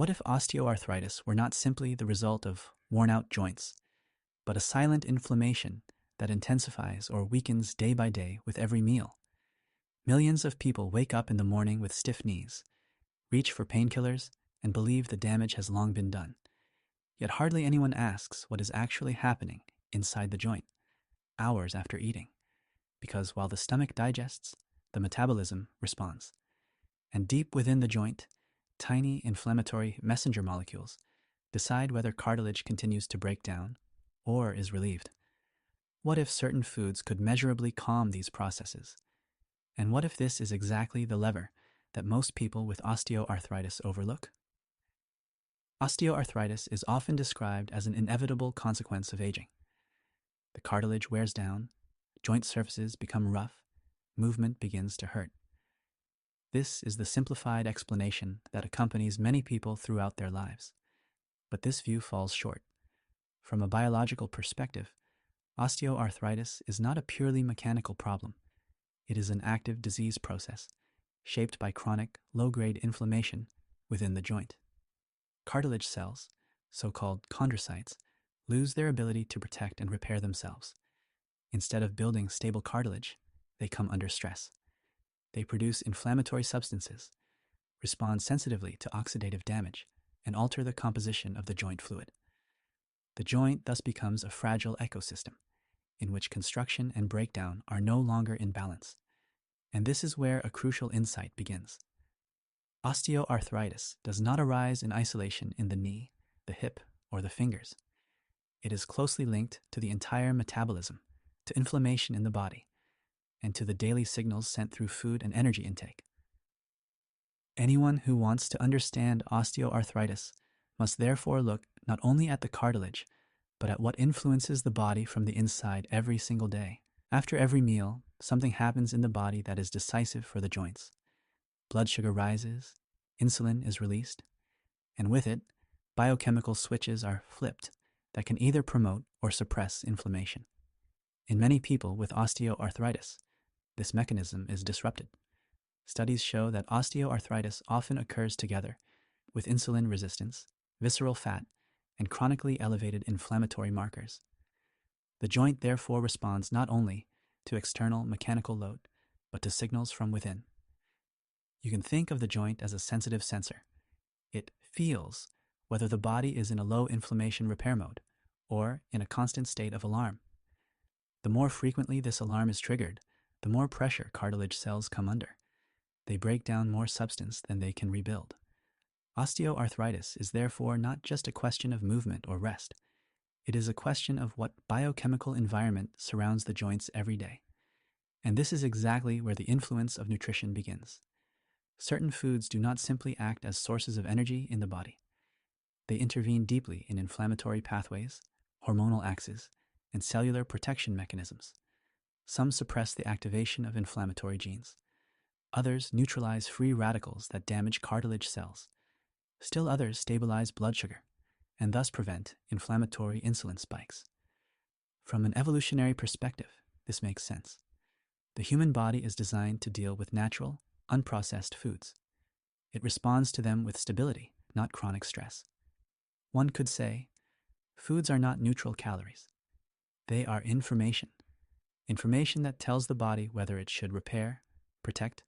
What if osteoarthritis were not simply the result of worn-out joints, but a silent inflammation that intensifies or weakens day by day with every meal? Millions of people wake up in the morning with stiff knees, reach for painkillers, and believe the damage has long been done. Yet hardly anyone asks what is actually happening inside the joint, hours after eating. Because while the stomach digests, the metabolism responds. And deep within the joint, tiny inflammatory messenger molecules decide whether cartilage continues to break down or is relieved. What if certain foods could measurably calm these processes? And what if this is exactly the lever that most people with osteoarthritis overlook? Osteoarthritis is often described as an inevitable consequence of aging. The cartilage wears down, joint surfaces become rough, movement begins to hurt. This is the simplified explanation that accompanies many people throughout their lives. But this view falls short. From a biological perspective, osteoarthritis is not a purely mechanical problem. It is an active disease process, shaped by chronic, low-grade inflammation within the joint. Cartilage cells, so-called chondrocytes, lose their ability to protect and repair themselves. Instead of building stable cartilage, they come under stress. They produce inflammatory substances, respond sensitively to oxidative damage, and alter the composition of the joint fluid. The joint thus becomes a fragile ecosystem, in which construction and breakdown are no longer in balance. And this is where a crucial insight begins. Osteoarthritis does not arise in isolation in the knee, the hip, or the fingers. It is closely linked to the entire metabolism, to inflammation in the body, and to the daily signals sent through food and energy intake. Anyone who wants to understand osteoarthritis must therefore look not only at the cartilage, but at what influences the body from the inside every single day. After every meal, something happens in the body that is decisive for the joints. Blood sugar rises, insulin is released, and with it, biochemical switches are flipped that can either promote or suppress inflammation. In many people with osteoarthritis, this mechanism is disrupted. Studies show that osteoarthritis often occurs together with insulin resistance, visceral fat, and chronically elevated inflammatory markers. The joint therefore responds not only to external mechanical load, but to signals from within. You can think of the joint as a sensitive sensor. It feels whether the body is in a low inflammation repair mode or in a constant state of alarm. The more frequently this alarm is triggered, the more pressure cartilage cells come under. They break down more substance than they can rebuild. Osteoarthritis is therefore not just a question of movement or rest. It is a question of what biochemical environment surrounds the joints every day. And this is exactly where the influence of nutrition begins. Certain foods do not simply act as sources of energy in the body. They intervene deeply in inflammatory pathways, hormonal axes, and cellular protection mechanisms. Some suppress the activation of inflammatory genes. Others neutralize free radicals that damage cartilage cells. Still others stabilize blood sugar, and thus prevent inflammatory insulin spikes. From an evolutionary perspective, this makes sense. The human body is designed to deal with natural, unprocessed foods. It responds to them with stability, not chronic stress. One could say, foods are not neutral calories. They are information. Information that tells the body whether it should repair, protect,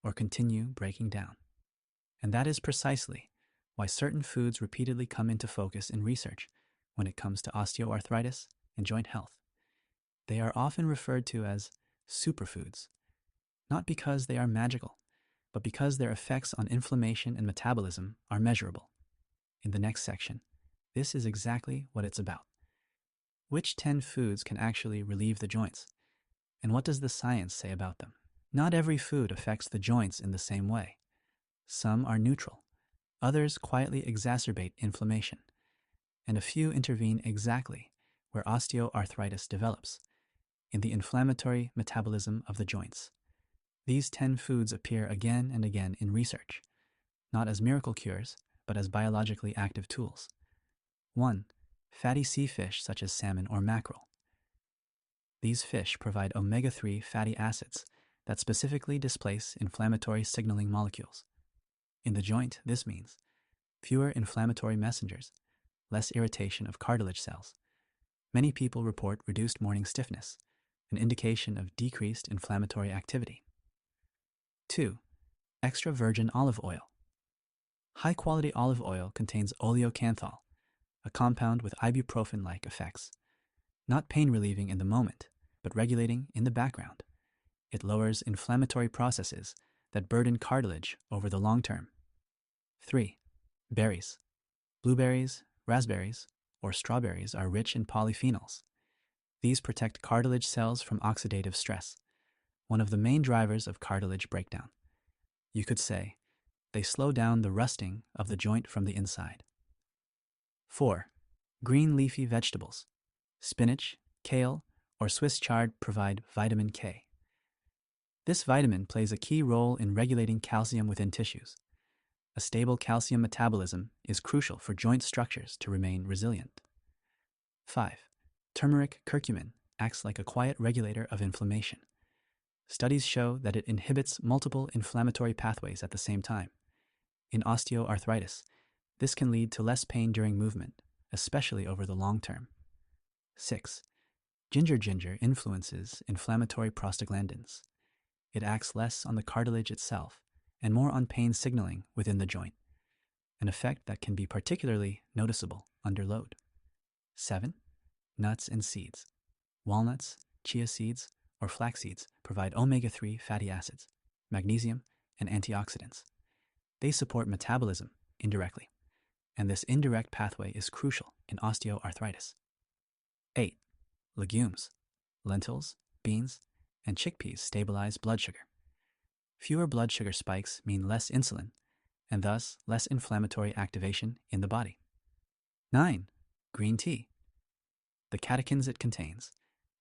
or continue breaking down. And that is precisely why certain foods repeatedly come into focus in research when it comes to osteoarthritis and joint health. They are often referred to as superfoods, not because they are magical, but because their effects on inflammation and metabolism are measurable. In the next section, this is exactly what it's about. Which 10 foods can actually relieve the joints? And what does the science say about them? Not every food affects the joints in the same way. Some are neutral. Others quietly exacerbate inflammation. And a few intervene exactly where osteoarthritis develops, in the inflammatory metabolism of the joints. These 10 foods appear again and again in research, not as miracle cures, but as biologically active tools. 1. Fatty sea fish such as salmon or mackerel. These fish provide omega-3 fatty acids that specifically displace inflammatory signaling molecules. In the joint, this means fewer inflammatory messengers, less irritation of cartilage cells. Many people report reduced morning stiffness, an indication of decreased inflammatory activity. 2. Extra virgin olive oil. High-quality olive oil contains oleocanthal, a compound with ibuprofen-like effects, not pain-relieving in the moment, but regulating in the background. It lowers inflammatory processes that burden cartilage over the long term. 3. Berries. Blueberries, raspberries, or strawberries are rich in polyphenols. These protect cartilage cells from oxidative stress, one of the main drivers of cartilage breakdown. You could say, they slow down the rusting of the joint from the inside. 4. Green leafy vegetables. Spinach, kale, or Swiss chard provide vitamin K. This vitamin plays a key role in regulating calcium within tissues. A stable calcium metabolism is crucial for joint structures to remain resilient. 5. Turmeric curcumin acts like a quiet regulator of inflammation. Studies show that it inhibits multiple inflammatory pathways at the same time. In osteoarthritis, this can lead to less pain during movement, especially over the long term. 6. Ginger influences inflammatory prostaglandins. It acts less on the cartilage itself and more on pain signaling within the joint, an effect that can be particularly noticeable under load. 7. Nuts and seeds. Walnuts, chia seeds, or flax seeds provide omega-3 fatty acids, magnesium, and antioxidants. They support metabolism indirectly, and this indirect pathway is crucial in osteoarthritis. 8. Legumes. Lentils, beans, and chickpeas stabilize blood sugar. Fewer blood sugar spikes mean less insulin, and thus less inflammatory activation in the body. 9. Green tea. The catechins it contains,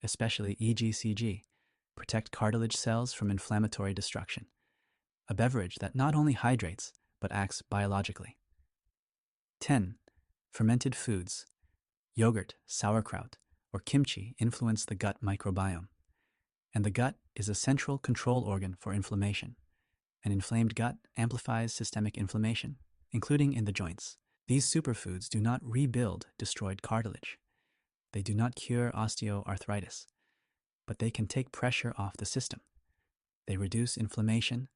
especially EGCG, protect cartilage cells from inflammatory destruction, a beverage that not only hydrates but acts biologically. 10. Fermented foods. Yogurt, sauerkraut, or kimchi influence the gut microbiome, and the gut is a central control organ for inflammation. An inflamed gut amplifies systemic inflammation, including in the joints. These superfoods do not rebuild destroyed cartilage. They do not cure osteoarthritis, but they can take pressure off the system. They reduce inflammation,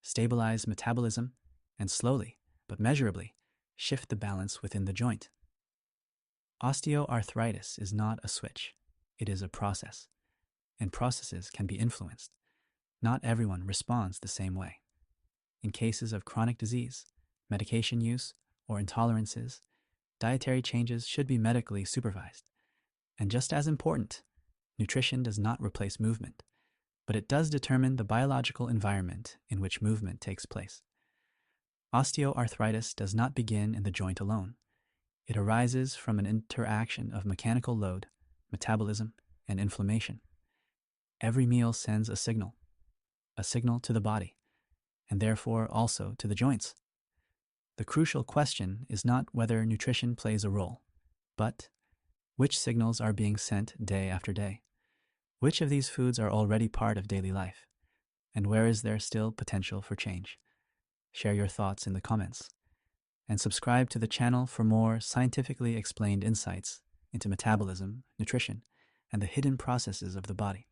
stabilize metabolism, and slowly, but measurably, shift the balance within the joint. Osteoarthritis is not a switch. It is a process, and processes can be influenced. Not everyone responds the same way. In cases of chronic disease, medication use, or intolerances, dietary changes should be medically supervised. And just as important, nutrition does not replace movement, but it does determine the biological environment in which movement takes place. Osteoarthritis does not begin in the joint alone. It arises from an interaction of mechanical load, metabolism, and inflammation. Every meal sends a signal to the body, and therefore also to the joints. The crucial question is not whether nutrition plays a role, but which signals are being sent day after day. Which of these foods are already part of daily life, and where is there still potential for change? Share your thoughts in the comments, and subscribe to the channel for more scientifically explained insights into metabolism, nutrition, and the hidden processes of the body.